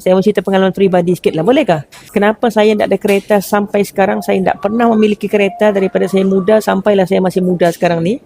Saya mau cerita pengalaman peribadi sikit lah, bolehkah? Kenapa saya tak ada kereta sampai sekarang? Saya tak pernah memiliki kereta daripada saya muda sampailah saya masih muda sekarang ni.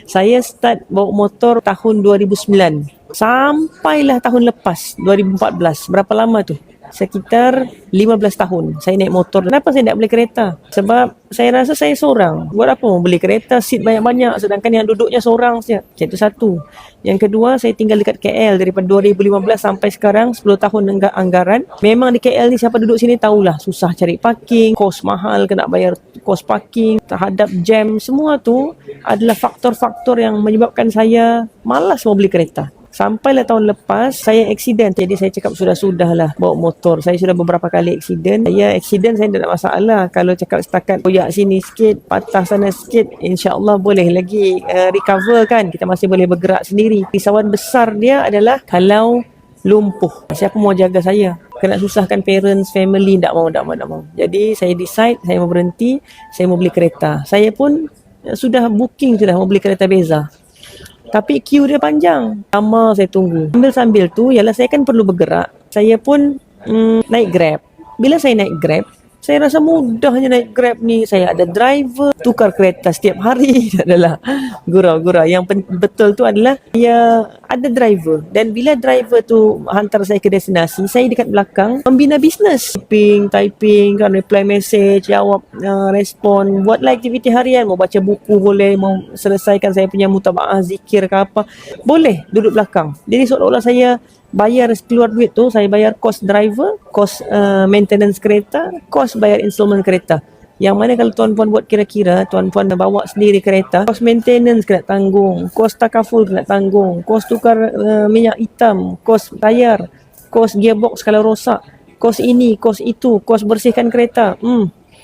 Saya start bawa motor tahun 2009. Sampailah tahun lepas, 2014. Berapa lama tu? Sekitar 15 tahun saya naik motor. Kenapa saya tak boleh kereta? Sebab saya rasa saya seorang. Buat apa mau beli kereta, seat banyak-banyak sedangkan yang duduknya seorang saja. Itu satu. Yang kedua, saya tinggal dekat KL daripada 2015 sampai sekarang, 10 tahun anggaran. Memang di KL ni siapa duduk sini tahulah susah cari parking, kos mahal, kena bayar kos parking, terhadap jam. Semua tu adalah faktor-faktor yang menyebabkan saya malas mau beli kereta. Sampailah tahun lepas, saya aksiden. Jadi saya cakap sudah-sudahlah bawa motor. Saya sudah beberapa kali aksiden. Saya tak ada masalah. Kalau cakap setakat koyak sini sikit, patah sana sikit, insya-Allah boleh lagi recover kan. Kita masih boleh bergerak sendiri. Risauan besar dia adalah kalau lumpuh. Siapa mau jaga saya? Kena susahkan parents, family, tak mau. Jadi saya decide, saya mau berhenti, saya mau beli kereta. Saya pun sudah booking sudah mau beli kereta Beza. Tapi queue dia panjang. Lama saya tunggu. Sambil-sambil tu, ialah saya kan perlu bergerak. Saya pun naik Grab. Bila saya naik Grab, saya rasa mudahnya naik Grab ni. Saya ada driver, tukar kereta setiap hari. Adalah gurau-gurau. Yang betul tu adalah dia ada driver. Dan bila driver tu hantar saya ke destinasi, saya dekat belakang membina bisnes. Typing, kan, reply message, jawab, respon, buatlah aktiviti harian. Mau baca buku boleh, mau selesaikan saya punya mutabaah zikir ke apa, boleh duduk belakang. Jadi seolah-olah saya bayar keluar duit tu, saya bayar kos driver, kos maintenance kereta, kos bayar installment kereta. Yang mana kalau tuan-puan buat kira-kira, tuan-puan bawa sendiri kereta, kos maintenance kena tanggung, kos takaful kena tanggung, kos tukar minyak hitam, kos tayar, kos gearbox kalau rosak, kos ini, kos itu, kos bersihkan kereta.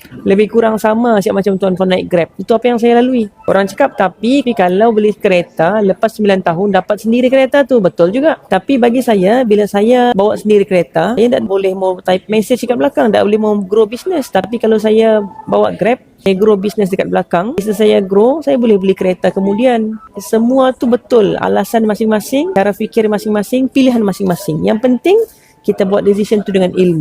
Lebih kurang sama siap macam tuan-puan naik Grab. Itu apa yang saya lalui. Orang cakap, tapi kalau beli kereta lepas 9 tahun dapat sendiri kereta tu, betul juga. Tapi bagi saya, bila saya bawa sendiri kereta, saya tak boleh mau type message dekat belakang, tak boleh mau grow business. Tapi kalau saya bawa Grab, saya grow business dekat belakang. Bila saya grow, saya boleh beli kereta kemudian. Semua tu betul. Alasan masing-masing, cara fikir masing-masing, pilihan masing-masing. Yang penting kita buat decision tu dengan ilmu.